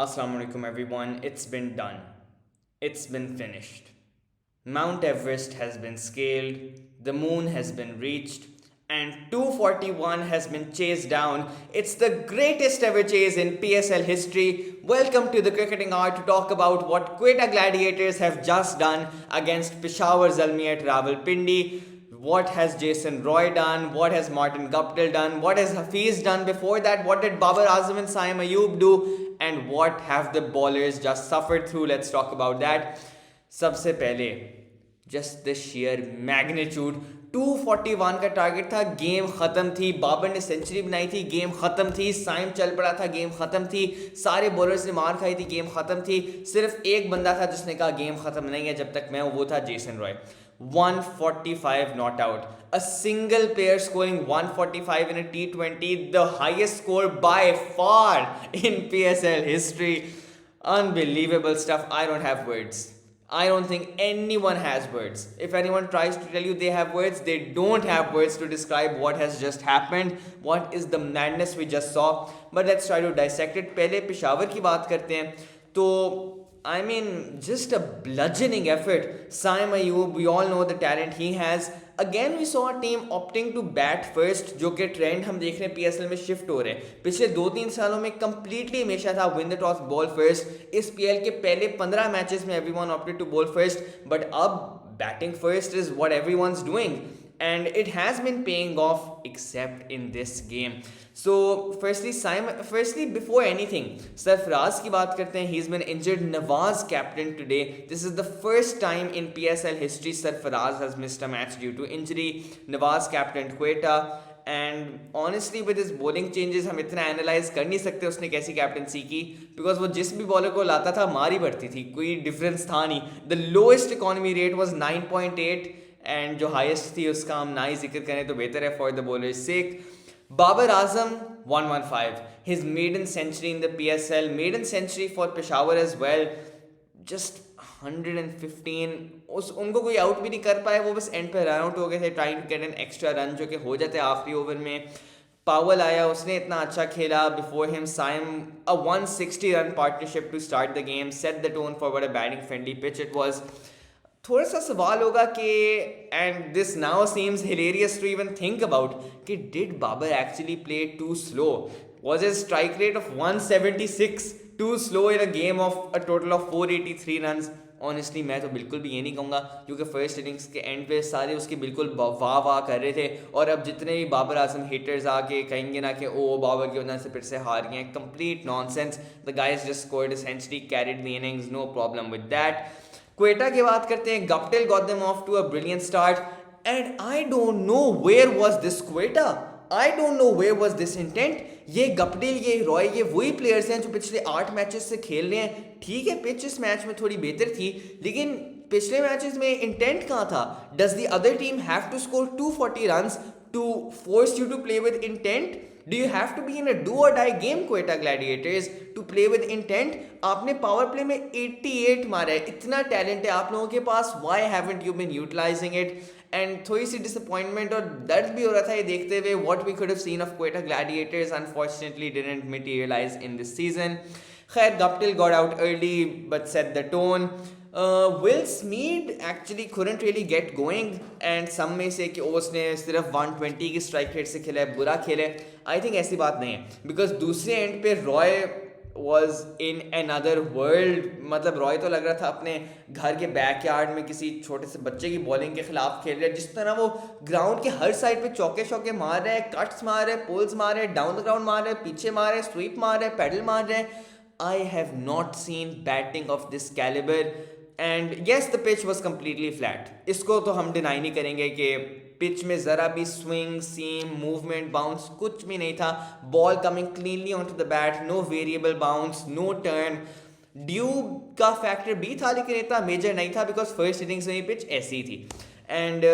Assalamu alaikum everyone. It's been done. It's been finished. Mount Everest has been scaled, the moon has been reached, and 241 has been chased down. It's the greatest ever chase in PSL history. Welcome to the Cricketing Hour to talk about what Quetta Gladiators have just done against Peshawar Zalmi at Rawalpindi. What has Jason Roy done? What has Martin Guptill done? What has Hafiz done before that? What did Babar Azam and Saim Ayub do? And what have the bowlers just suffered through? Let's talk about that. सबसे पहले just the share magnitude 241 का target था. Game ख़त्म थी. बाबर ने century बनाई थी. Game ख़त्म थी. साइम चल पड़ा था. गेम ख़त्म थी. सारे बॉलर्स ने मार खाई थी. गेम ख़त्म थी. सिर्फ एक बंदा था जिसने कहा गेम ख़त्म नहीं है जब तक मैं हूँ, वो था Jason Roy. 145 not out. A single player scoring 145 in a T20, the highest score by far in PSL history. Unbelievable stuff. I don't have words. I don't think anyone has words. If anyone tries to tell you they have words, they don't have words to describe what has just happened. What is the madness we just saw? But let's try to dissect it. पहले पेशावर की बात करते हैं. तो I mean, just a bludgeoning effort. Saim Ayub, we all know the talent he has. Again, we saw a team opting to bat first, जो कि trend हम देख रहे हैं PSL में शिफ्ट हो रहे हैं. पिछले 2-3 सालों में completely हमेशा था win the toss, ball first. इस PL के पहले 15 मैचेस में everyone opted to bowl first, but अब batting first is what everyone's doing. And it has been paying off except in this game. So firstly before anything, Sarfaraz की बात करते हैं. He's been injured. Nawaz captain today. This is the first time in PSL history Sarfaraz has missed a match due to injury. Nawaz captained Quetta. And honestly with his bowling changes हम इतना analyse कर नहीं सकते उसने कैसी captaincy की, because वो जिस भी बॉलर को लाता था मारी पड़ती थी, कोई डिफरेंस था नहीं. The lowest economy rate was 9.8 and जो हाईएस्ट थी उसका हम ना ही जिक्र करें तो बेहतर है for the bowlers sake. Babar Azam 115, his maiden century in the PSL, maiden century for Peshawar as well. Just 115. उनको कोई आउट भी नहीं कर पाए, वो बस एंड पे रन आउट हो गए थे trying to get an extra run जो कि हो जाते आखिरी ओवर में. पावल आया, उसने इतना अच्छा खेला. Before him Saim, a 160 run partnership to start the game, set the tone for what a batting friendly pitch it was. थोड़ा सा सवाल होगा कि and this now seems hilarious to even think about कि did Babar actually play too slow? Was his strike rate of 176 too slow in a game of a total of 483 runs? Honestly मैं तो बिल्कुल भी ये नहीं कहूँगा, क्योंकि फर्स्ट इनिंग्स के एंड पे सारे उसके बिल्कुल वाह वाह कर रहे थे. और अब जितने भी बाबर आजम हिटर्स आके कहेंगे ना कि ओ बाबर की वजह से फिर से हार गए, complete nonsense. The guys just scored a century, carried the innings, no problem with that. Quetta की बात करते हैं. Guptill got them off to a brilliant start and I don't know where was this Quetta. I don't know where was this intent. ये Guptill, ये Roy, ये वही players हैं जो पिछले 8 मैचेस से खेल रहे हैं. ठीक है पिच इस मैच में थोड़ी बेहतर थी, लेकिन पिछले मैचेस में इंटेंट कहाँ था? Does the other team have to score 240 runs to force you to play with intent? Do you have to be in a do or die game, Quetta Gladiators, to play with intent? आपने power play में 88 मारा है. इतना talent है आप लोगों के पास. Why haven't you been utilizing it? And थोड़ी सी डिसअपॉइंटमेंट और दर्द भी हो रहा था ये देखते हुए. What we could have seen of Quetta gladiators unfortunately didn't materialise in this season. खैर Guptill got out early but set the tone. Will Smeed actually couldn't really get going, and some में से कि उसने सिर्फ 120 की स्ट्राइक रेट से खेला है, बुरा खेला है. आई थिंक ऐसी बात नहीं है, बिकॉज दूसरे एंड पे Roy was in another world. मतलब रॉय तो लग रहा था अपने घर के बैकयार्ड में किसी छोटे से बच्चे की बॉलिंग के खिलाफ खेल रहे हैं. जिस तरह वो ग्राउंड के हर साइड पे चौके शौके मार रहे हैं, कट्स मार रहे हैं, पोल्स मार रहे हैं, डाउन द ग्राउंड मार रहे हैं, पीछे मार रहे हैं, स्वीप मार रहे हैं, पैडल मार रहे हैं. I have not seen batting of this calibre. And yes the pitch was completely flat. इसको तो हम डिनाई नहीं करेंगे कि पिच में ज़रा भी स्विंग, सीम, मूवमेंट, बाउंस कुछ भी नहीं था. Ball coming cleanly on to the bat, no variable bounce, no turn. Dew का फैक्टर भी था लेकिन इतना मेजर नहीं था, बिकॉज फर्स्ट इनिंग्स में ही पिच ऐसी थी. एंड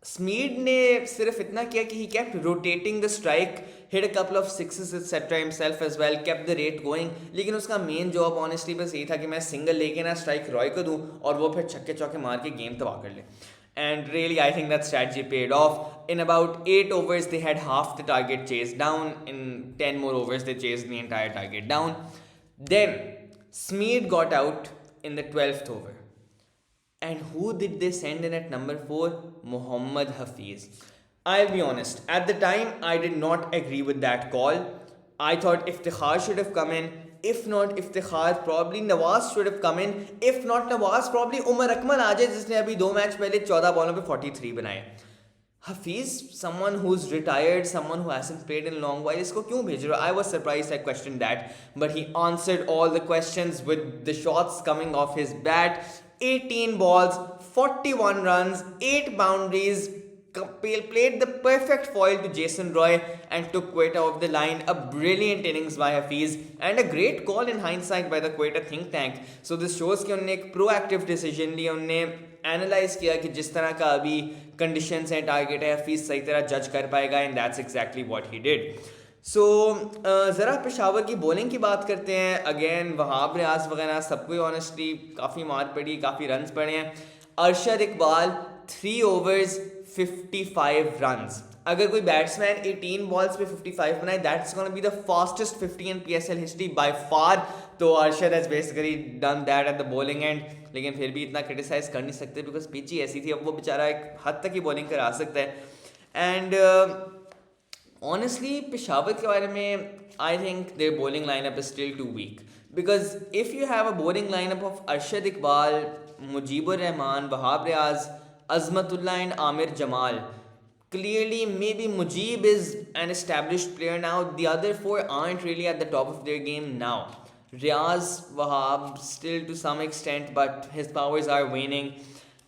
स्मीड ने सिर्फ इतना किया कि he kept rotating the strike, hit a couple of sixes etc himself as well, kept the rate going. लेकिन उसका मेन जॉब ऑनेस्टली बस यही था कि मैं सिंगल लेके ना स्ट्राइक रॉय को दूं और वो फिर छक्के चौके मार के गेम तबाह कर ले. And really, I think that strategy paid off. In about 8 overs, they had half the target chased down. In 10 more overs, they chased the entire target down. Then Smeed got out in the 12th over. And who did they send in at number 4? Muhammad Hafiz. I'll be honest, at the time I did not agree with that call. I thought Iftikhar should have come in. If not Iftikhar, probably Nawaz should have come in. If not Nawaz, probably Umar Akmal आ जाए जिसने अभी 2 match पहले 14 बॉलों पे 43 बनाए. Hafiz, someone who's retired, someone who hasn't played in a long while, इसको क्यों भेज रहे हो? I was surprised, I questioned that. But he answered all the questions with the shots coming off his bat. 18 balls, 41 runs, 8 boundaries, played the perfect foil to Jason Roy and took Quetta off the line. A brilliant innings by Hafiz and a great call in hindsight by the Quetta think tank. So this shows कि उन्होंने एक proactive decision लिया, उन्होंने analyse किया कि जिस तरह का अभी कंडीशंस हैं, टारगेट है, हफीज सही तरह जज कर पाएगा, and that's exactly what he did. So ज़रा पेशावर की बॉलिंग की बात करते हैं. अगेन वहाब रियाज वगैरह सबको ऑनेस्टली काफ़ी मार पड़ी, काफ़ी रन्स पड़े हैं. Arshad Iqbal 3 overs 55 runs. अगर कोई बैट्समैन 18 बॉल्स पे 55 बनाए, that's gonna be the fastest 50 in PSL history by far. तो Arshad has basically done that at the bowling end. लेकिन फिर भी इतना क्रिटिसाइज़ कर नहीं सकते बिकॉज पिच ही ऐसी थी. अब वो बेचारा एक हद तक ही बॉलिंग करा सकता है. एंड ऑनेस्टली पेशावर के बारे में I think their bowling lineup is still too weak. Because if you have a bowling lineup of Arshad Iqbal, Mujeebur Rahman, Wahab Riaz, Azmatullah and Aamir Jamal, clearly maybe Mujib is an established player now. The other 4 aren't really at the top of their game now. Riaz, Wahab still to some extent, but his powers are waning.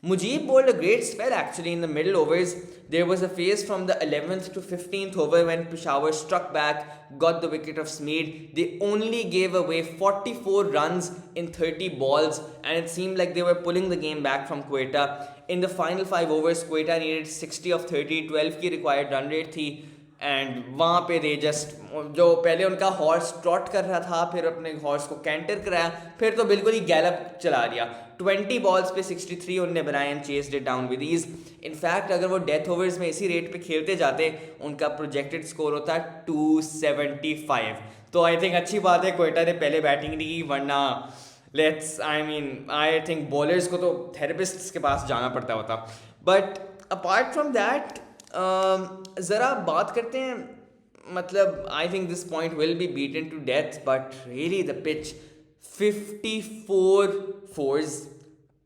Mujib bowled a great spell actually in the middle overs. There was a phase from the 11th to 15th over when Peshawar struck back, got the wicket of Smeed. They only gave away 44 runs in 30 balls, and it seemed like they were pulling the game back from Quetta. In the final 5 overs, Quetta needed 60 of 30, 12 की required run rate थी. And वहाँ पे they just, जो पहले उनका horse trout कर रहा था, फिर अपने हॉर्स को कैंटर कराया, फिर तो बिल्कुल ही गैलप चला दिया. 20 बॉल्स पे 63 उनने बनाए and chased it down with ease. In fact अगर वो डेथ ओवर्स में इसी रेट पे खेलते जाते, उनका प्रोजेक्टेड स्कोर होता 275. तो आई थिंक अच्छी बात है क्वेटा ने पहले बैटिंग नहीं की, वरना आई थिंक बॉलर्स को तो थेरेपिस्ट्स के पास जाना पड़ता होता. बट अपार्ट फ्रॉम दैट ज़रा बात करते हैं, मतलब I think this point will be beaten to death, but really the pitch 54 fours,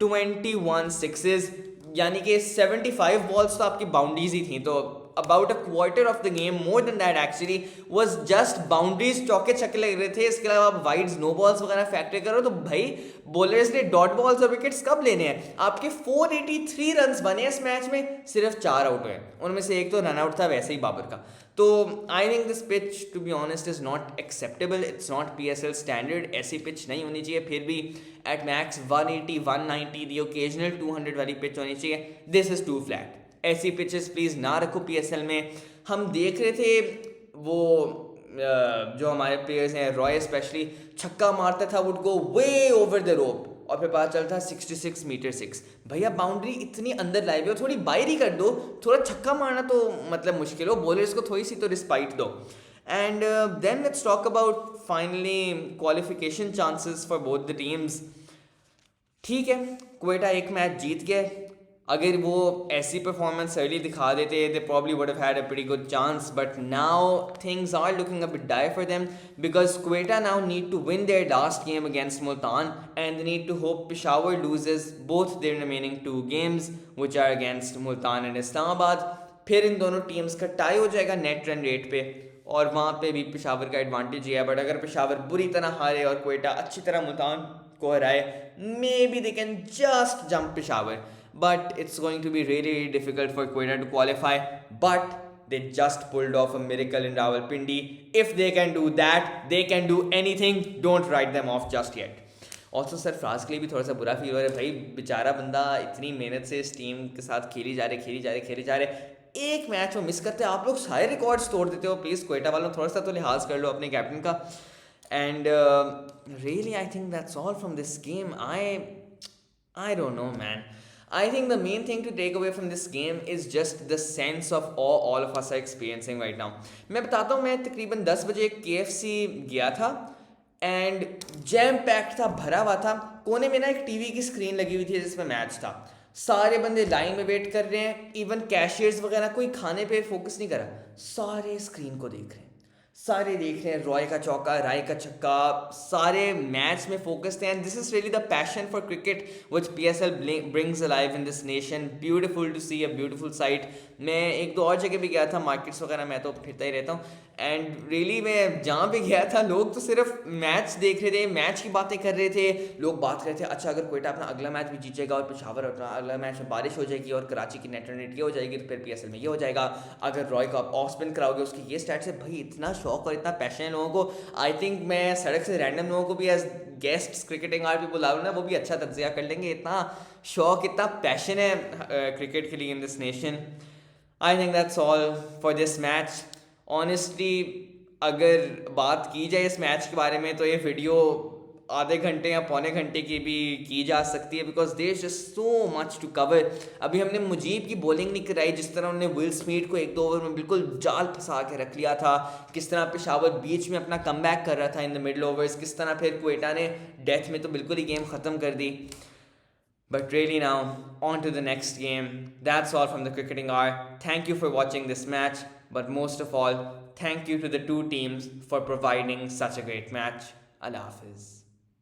21 sixes, यानी कि 75 बॉल्स तो आपकी बाउंड्रीज ही थी. तो about a quarter of the game, more than that actually, was just boundaries, चौके छक्के लग रहे थे. इसके अलावा आप वाइड्स, नो बॉल्स वगैरह फैक्टर करो तो भाई बॉलर्स ने डॉट बॉल्स और विकेट्स कब लेने हैं. आपके 483 रन्स बने इस मैच में, सिर्फ 4 आउट हुए, उनमें से एक तो रन आउट था वैसे ही बाबर का. तो I think this pitch to be honest is not acceptable. It's not PSL standard. ऐसी पिच नहीं होनी चाहिए. फिर भी एट मैक्स 180, 190, दी ओकेजनल 200 वाली पिच होनी चाहिए. This is too flat. ऐसी पिचेस प्लीज़ ना रखो PSL में. हम देख रहे थे वो जो हमारे प्लेयर्स हैं, रॉय स्पेशली, छक्का मारता था, would go way over the rope और फिर पता चलता 66 मीटर 6. भैया बाउंड्री इतनी अंदर लाई हुई हो, थोड़ी बाहर ही कर दो. थोड़ा छक्का मारना तो मतलब मुश्किल हो, बॉलर्स को थोड़ी सी तो रिस्पाइट दो. And then let's talk about finally qualification chances for both the teams. ठीक है, क्वेटा एक मैच जीत गए. अगर वो ऐसी परफॉर्मेंस अर्ली दिखा देते, they probably would have had a pretty good chance. But now things are looking a bit dire for them because Quetta now need to win their last game against Multan, and they need to hope Peshawar loses both their remaining 2 games, which are against Multan and Islamabad. फिर इन दोनों teams का tie हो जाएगा net run rate पे, और वहाँ पे भी पेशावर का एडवांटेज ही है. बट अगर पेशावर बुरी तरह हारे और क्वेटा अच्छी तरह मुल्तान को हराए, may be they can just jump Peshawar. But it's going to be really, really difficult for Quetta to qualify. But they just pulled off a miracle in Rawalpindi. If they can do that, they can do anything. Don't write them off just yet. Also Sarfaraz के लिए भी थोड़ा सा बुरा feel हो रहा है. भाई बेचारा बंदा इतनी मेहनत से इस टीम के साथ खेली जा रहे, एक मैच में मिस करते. आप लोग सारे रिकॉर्ड्स तोड़ देते हो. प्लीज़ क्वेटा वालों थोड़ा सा तो लिहाज कर लो अपने कैप्टन का. And really I think that's all from this game. I don't know, man. I think the main thing to take away from this game is just the sense of awe all of us are experiencing right now. मैं बताता हूँ, मैं तकरीबन 10 बजे KFC गया था and jam packed था, भरा हुआ था। कोने में ना एक टीवी की स्क्रीन लगी हुई थी जिसमें मैच था। सारे बंदे लाइन में वेट कर रहे हैं, इवन कैशियर्स वगैरह कोई खाने पे फोकस नहीं कर रहा, सारे स्क्रीन को देख रहे हैं, सारे देख रहे हैं रॉय का चौका, राय का छक्का, सारे मैच में फोकस थे। And this is really the passion for cricket which PSL brings alive in this nation. Beautiful to see, a beautiful sight. मैं एक दो और जगह भी गया था, मार्केट्स वगैरह, मैं तो फिरता ही रहता हूँ। एंड रियली मैं जहाँ भी गया था लोग तो सिर्फ मैच देख रहे थे, मैच की बातें कर रहे थे। लोग बात कर रहे थे, अच्छा अगर कोयटा अपना अगला मैच भी जीतेगा और पेशावर अपना अगला मैच में बारिश हो जाएगी और कराची की नेट रन रेट ये हो जाएगी तो फिर पीएसएल में ये हो जाएगा, अगर रॉय को आप ऑफ स्पिन कराओगे उसकी ये स्टैट्स है। भाई इतना शौक और इतना पैशन है लोगों को। आई थिंक मैं सड़क से रैंडम लोगों को भी एज गेस्ट क्रिकेटिंग आर भी बुला लूँ ना, वो भी अच्छा तज्जिया कर लेंगे। इतना शौक, इतना पैशन है क्रिकेट के लिए इन this nation. I think that's all for this match. Honestly अगर बात की जाए इस मैच के बारे में तो ये वीडियो आधे घंटे या पौने घंटे की भी की जा सकती है, because there is just so much to cover. अभी हमने मुजीब की बॉलिंग नहीं कराई, जिस तरह उन्होंने विल स्मिथ को एक दो ओवर में बिल्कुल जाल फंसा के रख लिया था, किस तरह पेशावर बीच में अपना कम कर रहा था इन द मिडल ओवर्स, किस तरह फिर क्वेटा ने डेथ में तो बिल्कुल ही गेम ख़त्म कर दी। But really now, on to the next game. That's all from the Cricketing Hour. Thank you for watching this match. But most of all, thank you to the two teams for providing such a great match. Allah Hafiz.